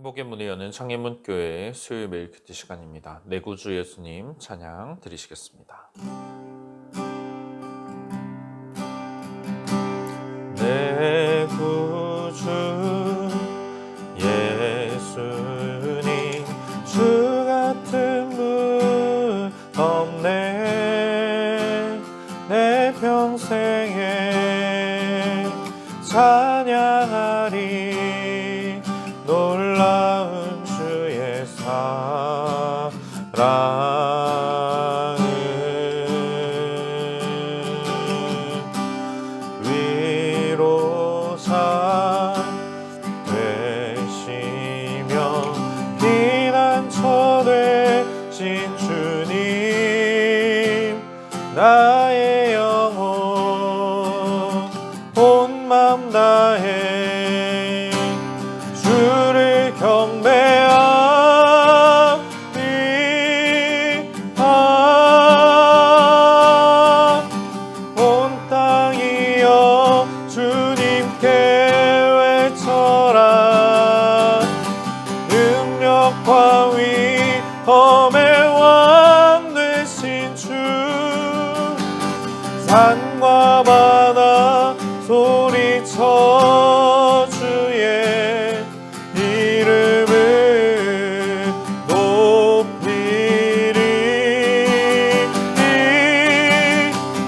행복의 문을 여는 창예문교회 수요일 매일 큐티 시간입니다. 내 구주 예수님 찬양 드리시겠습니다. 내 구주 예수님 주 같은 분 없네. 내 평생에 찬양하리 놀라운 주의 사랑을. 위로사 되시며 피난처 되신 주님, 나의 영혼 온 맘 다해 주를 경배하리. 온 땅이여 주님께 외쳐라. 능력과 위엄의 왕 되신 주, 산과 바다 소리쳐 주의 이름을 높이리.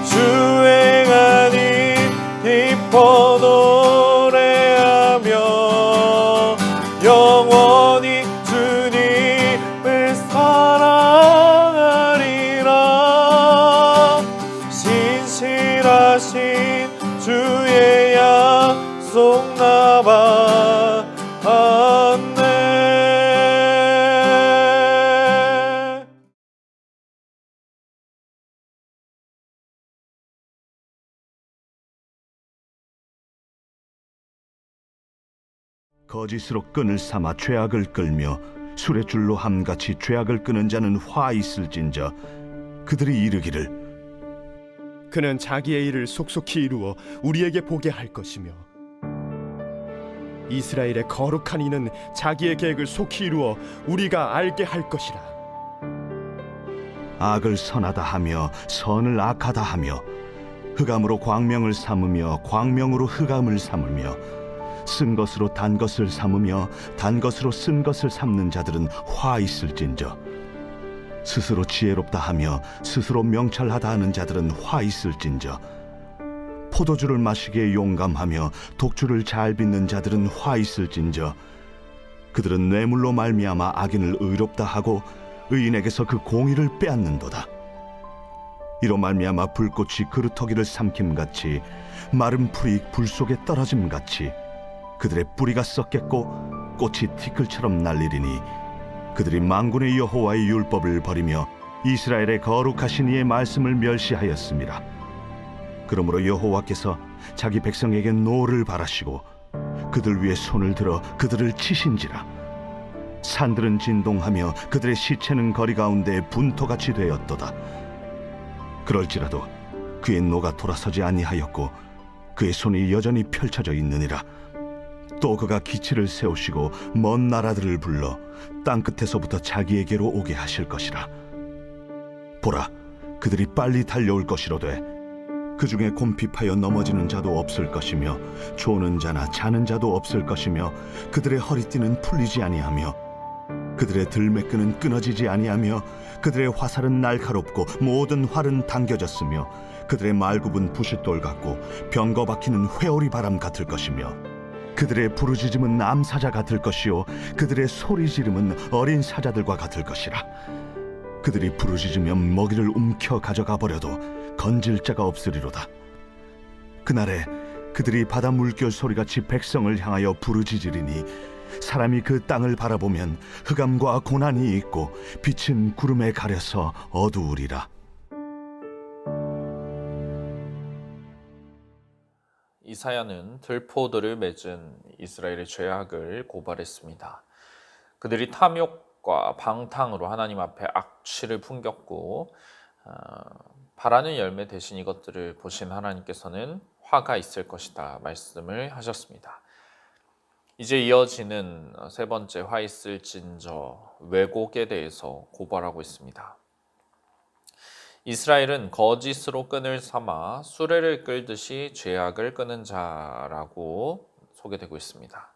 주행하니 기뻐 노래하며 영원히 주님을 사랑하리라. 신실하신 주의 약속 나봐 안네. 거짓으로 끈을 삼아 죄악을 끌며 술의 줄로 함같이 죄악을 끄는 자는 화 있을진저. 그들이 이르기를 그는 자기의 일을 속속히 이루어 우리에게 보게 할 것이며 이스라엘의 거룩한 이는 자기의 계획을 속히 이루어 우리가 알게 할 것이라. 악을 선하다 하며 선을 악하다 하며 흑암으로 광명을 삼으며 광명으로 흑암을 삼으며 쓴 것으로 단 것을 삼으며 단 것으로 쓴 것을 삼는 자들은 화 있을진저. 스스로 지혜롭다 하며 스스로 명철하다 하는 자들은 화 있을진저. 포도주를 마시기에 용감하며 독주를 잘 빚는 자들은 화 있을진저. 그들은 뇌물로 말미암아 악인을 의롭다 하고 의인에게서 그 공의를 빼앗는도다. 이로 말미암아 불꽃이 그루터기를 삼킴같이 마른 풀이 불 속에 떨어짐같이 그들의 뿌리가 썩겠고 꽃이 티끌처럼 날리리니 그들이 만군의 여호와의 율법을 버리며 이스라엘의 거룩하신 이의 말씀을 멸시하였습니다. 그러므로 여호와께서 자기 백성에게 노를 바라시고 그들 위에 손을 들어 그들을 치신지라. 산들은 진동하며 그들의 시체는 거리 가운데 분토같이 되었도다. 그럴지라도 그의 노가 돌아서지 아니하였고 그의 손이 여전히 펼쳐져 있느니라. 또 그가 기치를 세우시고 먼 나라들을 불러 땅끝에서부터 자기에게로 오게 하실 것이라. 보라, 그들이 빨리 달려올 것이로되 그 중에 곰핍하여 넘어지는 자도 없을 것이며 조는 자나 자는 자도 없을 것이며 그들의 허리띠는 풀리지 아니하며 그들의 들매끈은 끊어지지 아니하며 그들의 화살은 날카롭고 모든 활은 당겨졌으며 그들의 말굽은 부싯돌 같고 병거 박히는 회오리 바람 같을 것이며 그들의 부르짖음은 암사자 같을 것이요 그들의 소리 지름은 어린 사자들과 같을 것이라. 그들이 부르짖으며 먹이를 움켜 가져가 버려도 건질 자가 없으리로다. 그날에 그들이 바다 물결 소리같이 백성을 향하여 부르짖으리니 사람이 그 땅을 바라보면 흑암과 고난이 있고 빛은 구름에 가려서 어두우리라. 이사야는 들포들을 맺은 이스라엘의 죄악을 고발했습니다. 그들이 탐욕과 방탕으로 하나님 앞에 악취를 풍겼고 바라는 열매 대신 이것들을 보신 하나님께서는 화가 있을 것이다 말씀을 하셨습니다. 이제 이어지는 세 번째 화 있을진저 왜곡에 대해서 고발하고 있습니다. 이스라엘은 거짓으로 끈을 삼아 수레를 끌듯이 죄악을 끄는 자라고 소개되고 있습니다.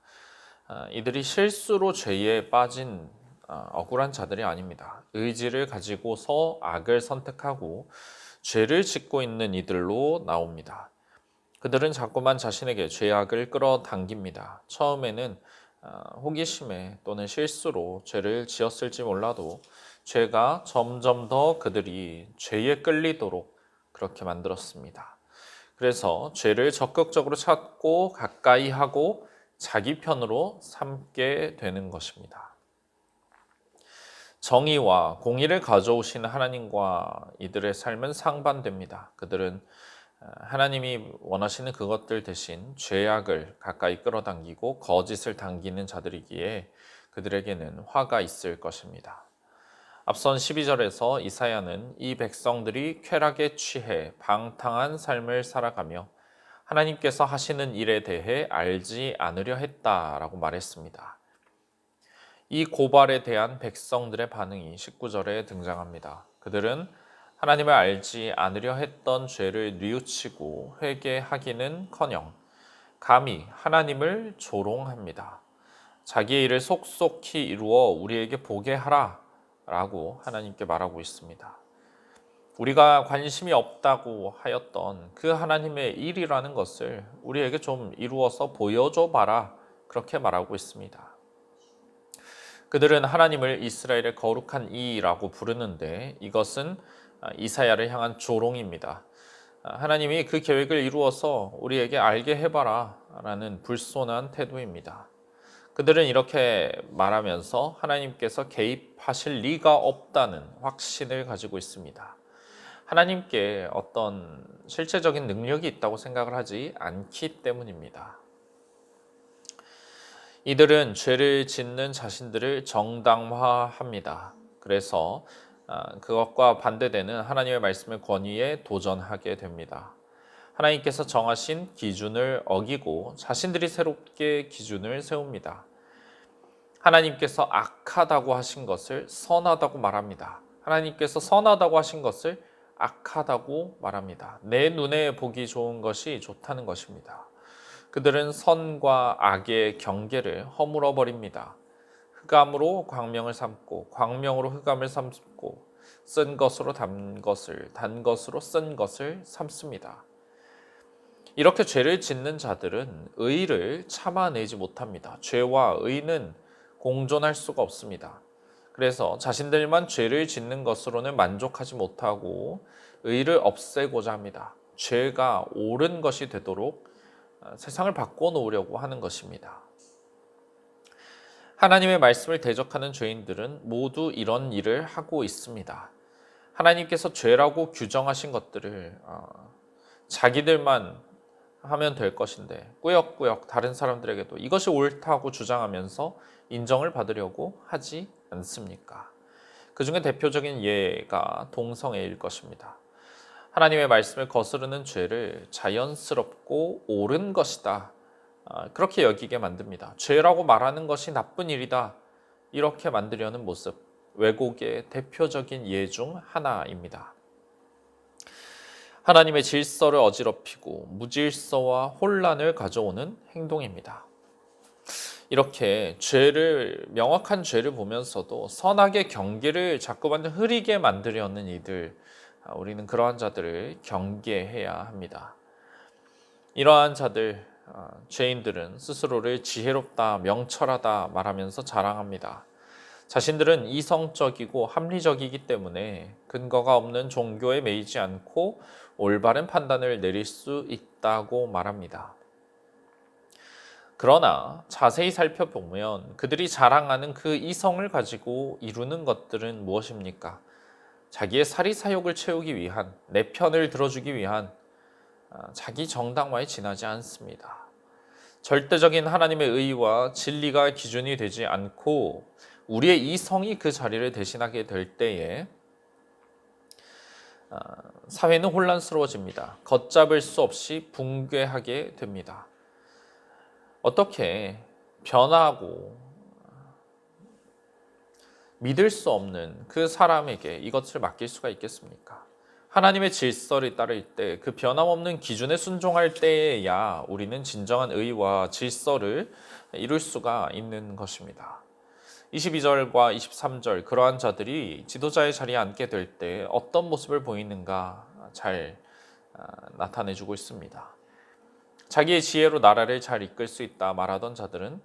이들이 실수로 죄에 빠진 억울한 자들이 아닙니다. 의지를 가지고서 악을 선택하고 죄를 짓고 있는 이들로 나옵니다. 그들은 자꾸만 자신에게 죄악을 끌어당깁니다. 처음에는 호기심에 또는 실수로 죄를 지었을지 몰라도 죄가 점점 더 그들이 죄에 끌리도록 그렇게 만들었습니다. 그래서 죄를 적극적으로 찾고 가까이 하고 자기 편으로 삼게 되는 것입니다. 정의와 공의를 가져오시는 하나님과 이들의 삶은 상반됩니다. 그들은 하나님이 원하시는 그것들 대신 죄악을 가까이 끌어당기고 거짓을 당기는 자들이기에 그들에게는 화가 있을 것입니다. 앞선 12절에서 이사야는 이 백성들이 쾌락에 취해 방탕한 삶을 살아가며 하나님께서 하시는 일에 대해 알지 않으려 했다라고 말했습니다. 이 고발에 대한 백성들의 반응이 19절에 등장합니다. 그들은 하나님을 알지 않으려 했던 죄를 뉘우치고 회개하기는커녕 감히 하나님을 조롱합니다. 자기의 일을 속속히 이루어 우리에게 보게 하라 라고 하나님께 말하고 있습니다. 우리가 관심이 없다고 하였던 그 하나님의 일이라는 것을 우리에게 좀 이루어서 보여줘 봐라 그렇게 말하고 있습니다. 그들은 하나님을 이스라엘의 거룩한 이라고 부르는데 이것은 이사야를 향한 조롱입니다. 하나님이 그 계획을 이루어서 우리에게 알게 해봐라 라는 불손한 태도입니다. 그들은 이렇게 말하면서 하나님께서 개입하실 리가 없다는 확신을 가지고 있습니다. 하나님께 어떤 실제적인 능력이 있다고 생각을 하지 않기 때문입니다. 이들은 죄를 짓는 자신들을 정당화합니다. 그래서 그것과 반대되는 하나님의 말씀의 권위에 도전하게 됩니다. 하나님께서 정하신 기준을 어기고 자신들이 새롭게 기준을 세웁니다. 하나님께서 악하다고 하신 것을 선하다고 말합니다. 하나님께서 선하다고 하신 것을 악하다고 말합니다. 내 눈에 보기 좋은 것이 좋다는 것입니다. 그들은 선과 악의 경계를 허물어 버립니다. 흑암으로 광명을 삼고 광명으로 흑암을 삼고 쓴 것으로 단 것을 단 것으로 쓴 것을 삼습니다. 이렇게 죄를 짓는 자들은 의를 참아내지 못합니다. 죄와 의는 공존할 수가 없습니다. 그래서 자신들만 죄를 짓는 것으로는 만족하지 못하고 의를 없애고자 합니다. 죄가 옳은 것이 되도록 세상을 바꿔놓으려고 하는 것입니다. 하나님의 말씀을 대적하는 죄인들은 모두 이런 일을 하고 있습니다. 하나님께서 죄라고 규정하신 것들을 자기들만 하면 될 것인데 꾸역꾸역 다른 사람들에게도 이것이 옳다고 주장하면서 인정을 받으려고 하지 않습니까? 그 중에 대표적인 예가 동성애일 것입니다. 하나님의 말씀을 거스르는 죄를 자연스럽고 옳은 것이다. 그렇게 여기게 만듭니다. 죄라고 말하는 것이 나쁜 일이다. 이렇게 만들려는 모습, 왜곡의 대표적인 예 중 하나입니다. 하나님의 질서를 어지럽히고 무질서와 혼란을 가져오는 행동입니다. 이렇게 명확한 죄를 보면서도 선악의 경계를 자꾸만 흐리게 만들려는 이들, 우리는 그러한 자들을 경계해야 합니다. 이러한 자들, 죄인들은 스스로를 지혜롭다, 명철하다 말하면서 자랑합니다. 자신들은 이성적이고 합리적이기 때문에 근거가 없는 종교에 매이지 않고 올바른 판단을 내릴 수 있다고 말합니다. 그러나 자세히 살펴보면 그들이 자랑하는 그 이성을 가지고 이루는 것들은 무엇입니까? 자기의 사리사욕을 채우기 위한, 내 편을 들어주기 위한 자기 정당화에 지나지 않습니다. 절대적인 하나님의 의와 진리가 기준이 되지 않고 우리의 이성이 그 자리를 대신하게 될 때에 사회는 혼란스러워집니다. 걷잡을 수 없이 붕괴하게 됩니다. 어떻게 변하고 믿을 수 없는 그 사람에게 이것을 맡길 수가 있겠습니까? 하나님의 질서를 따를 때, 그 변함없는 기준에 순종할 때에야 우리는 진정한 의와 질서를 이룰 수가 있는 것입니다. 22절과 23절, 그러한 자들이 지도자의 자리에 앉게 될 때 어떤 모습을 보이는가 잘 나타내주고 있습니다. 자기의 지혜로 나라를 잘 이끌 수 있다 말하던 자들은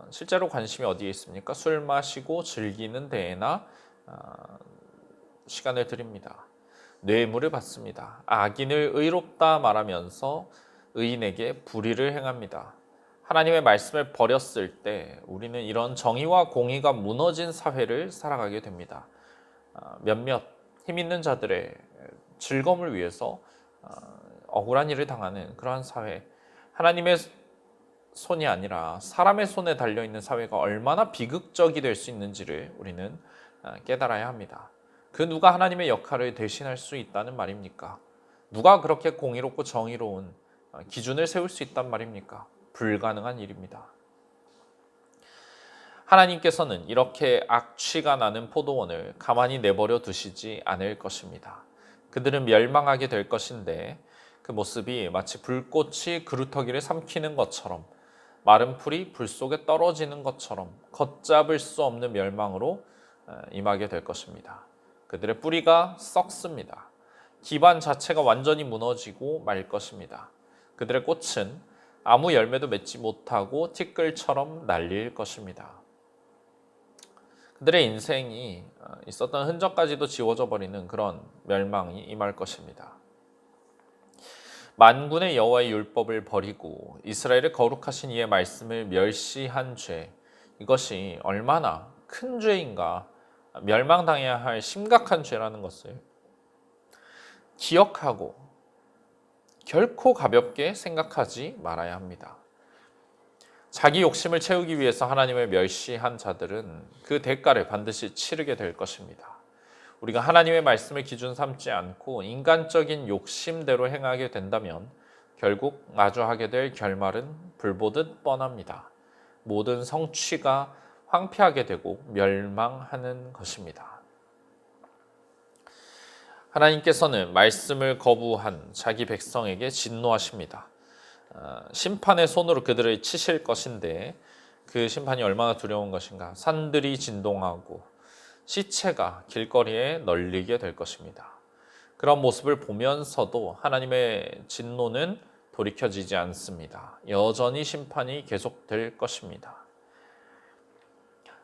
실제로 관심이 어디에 있습니까? 술 마시고 즐기는 데에나 시간을 드립니다. 뇌물을 받습니다. 악인을 의롭다 말하면서 의인에게 불의를 행합니다. 하나님의 말씀을 버렸을 때 우리는 이런 정의와 공의가 무너진 사회를 살아가게 됩니다. 몇몇 힘 있는 자들의 즐거움을 위해서 억울한 일을 당하는 그러한 사회, 하나님의 손이 아니라 사람의 손에 달려있는 사회가 얼마나 비극적이 될 수 있는지를 우리는 깨달아야 합니다. 그 누가 하나님의 역할을 대신할 수 있다는 말입니까? 누가 그렇게 공의롭고 정의로운 기준을 세울 수 있단 말입니까? 불가능한 일입니다. 하나님께서는 이렇게 악취가 나는 포도원을 가만히 내버려 두시지 않을 것입니다. 그들은 멸망하게 될 것인데 그 모습이 마치 불꽃이 그루터기를 삼키는 것처럼, 마른 풀이 불 속에 떨어지는 것처럼 걷잡을 수 없는 멸망으로 임하게 될 것입니다. 그들의 뿌리가 썩습니다. 기반 자체가 완전히 무너지고 말 것입니다. 그들의 꽃은 아무 열매도 맺지 못하고 티끌처럼 날릴 것입니다. 그들의 인생이 있었던 흔적까지도 지워져 버리는 그런 멸망이 임할 것입니다. 만군의 여호와의 율법을 버리고 이스라엘의 거룩하신 이의 말씀을 멸시한 죄, 이것이 얼마나 큰 죄인가, 멸망당해야 할 심각한 죄라는 것을 기억하고 결코 가볍게 생각하지 말아야 합니다. 자기 욕심을 채우기 위해서 하나님을 멸시한 자들은 그 대가를 반드시 치르게 될 것입니다. 우리가 하나님의 말씀을 기준 삼지 않고 인간적인 욕심대로 행하게 된다면 결국 마주하게 될 결말은 불보듯 뻔합니다. 모든 성취가 황폐하게 되고 멸망하는 것입니다. 하나님께서는 말씀을 거부한 자기 백성에게 진노하십니다. 심판의 손으로 그들을 치실 것인데 그 심판이 얼마나 두려운 것인가. 산들이 진동하고 시체가 길거리에 널리게 될 것입니다. 그런 모습을 보면서도 하나님의 진노는 돌이켜지지 않습니다. 여전히 심판이 계속될 것입니다.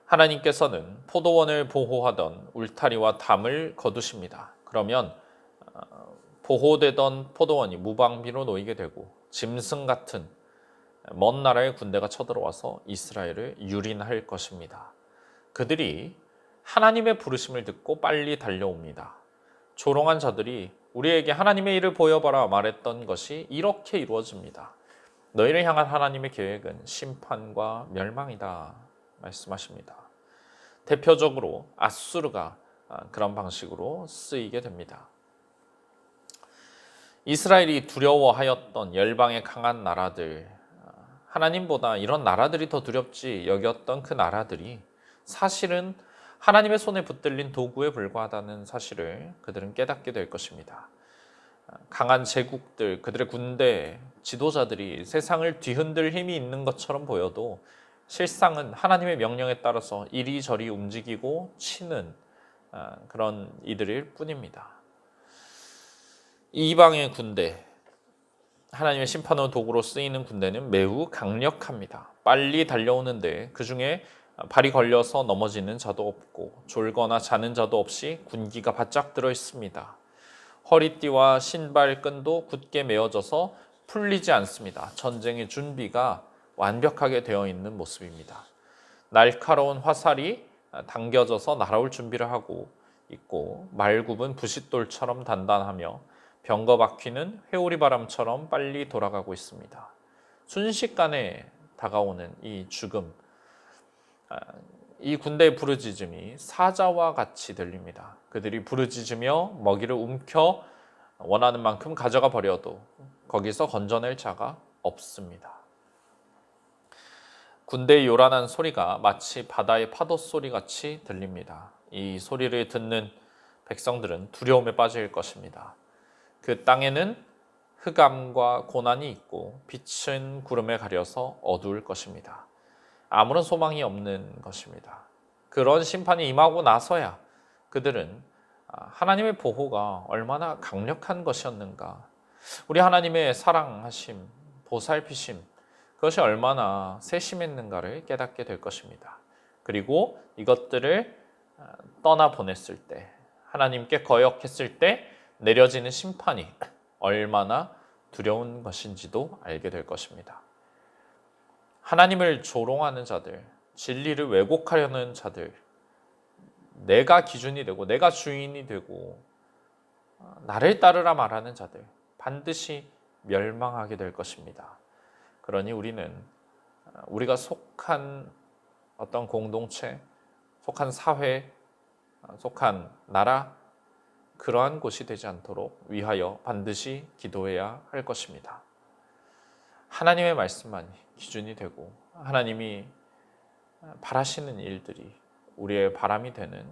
하나님께서는 포도원을 보호하던 울타리와 담을 거두십니다. 그러면 보호되던 포도원이 무방비로 놓이게 되고 짐승 같은 먼 나라의 군대가 쳐들어와서 이스라엘을 유린할 것입니다. 그들이 하나님의 부르심을 듣고 빨리 달려옵니다. 조롱한 자들이 우리에게 하나님의 일을 보여봐라 말했던 것이 이렇게 이루어집니다. 너희를 향한 하나님의 계획은 심판과 멸망이다 말씀하십니다. 대표적으로 아수르가 그런 방식으로 쓰이게 됩니다. 이스라엘이 두려워하였던 열방의 강한 나라들, 하나님보다 이런 나라들이 더 두렵지 여겼던 그 나라들이 사실은 하나님의 손에 붙들린 도구에 불과하다는 사실을 그들은 깨닫게 될 것입니다. 강한 제국들, 그들의 군대, 지도자들이 세상을 뒤흔들 힘이 있는 것처럼 보여도 실상은 하나님의 명령에 따라서 이리저리 움직이고 치는 그런 이들일 뿐입니다. 이방의 군대, 하나님의 심판의 도구로 쓰이는 군대는 매우 강력합니다. 빨리 달려오는데 그 중에 발이 걸려서 넘어지는 자도 없고 졸거나 자는 자도 없이 군기가 바짝 들어 있습니다. 허리띠와 신발끈도 굳게 메어져서 풀리지 않습니다. 전쟁의 준비가 완벽하게 되어 있는 모습입니다. 날카로운 화살이 당겨져서 날아올 준비를 하고 있고 말굽은 부싯돌처럼 단단하며 병거 바퀴는 회오리 바람처럼 빨리 돌아가고 있습니다. 순식간에 다가오는 이 죽음, 이 군대의 부르짖음이 사자와 같이 들립니다. 그들이 부르짖으며 먹이를 움켜 원하는 만큼 가져가 버려도 거기서 건져낼 자가 없습니다. 군대의 요란한 소리가 마치 바다의 파도 소리 같이 들립니다. 이 소리를 듣는 백성들은 두려움에 빠질 것입니다. 그 땅에는 흑암과 고난이 있고 빛은 구름에 가려서 어두울 것입니다. 아무런 소망이 없는 것입니다. 그런 심판이 임하고 나서야 그들은 하나님의 보호가 얼마나 강력한 것이었는가, 우리 하나님의 사랑하심, 보살피심, 그것이 얼마나 세심했는가를 깨닫게 될 것입니다. 그리고 이것들을 떠나보냈을 때, 하나님께 거역했을 때 내려지는 심판이 얼마나 두려운 것인지도 알게 될 것입니다. 하나님을 조롱하는 자들, 진리를 왜곡하려는 자들, 내가 기준이 되고 내가 주인이 되고 나를 따르라 말하는 자들 반드시 멸망하게 될 것입니다. 그러니 우리는 우리가 속한 어떤 공동체, 속한 사회, 속한 나라, 그러한 곳이 되지 않도록 위하여 반드시 기도해야 할 것입니다. 하나님의 말씀만이 기준이 되고 하나님이 바라시는 일들이 우리의 바람이 되는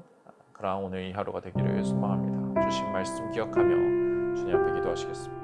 그러한 오늘 이 하루가 되기를 소망합니다. 주신 말씀 기억하며 주님 앞에 기도하시겠습니다.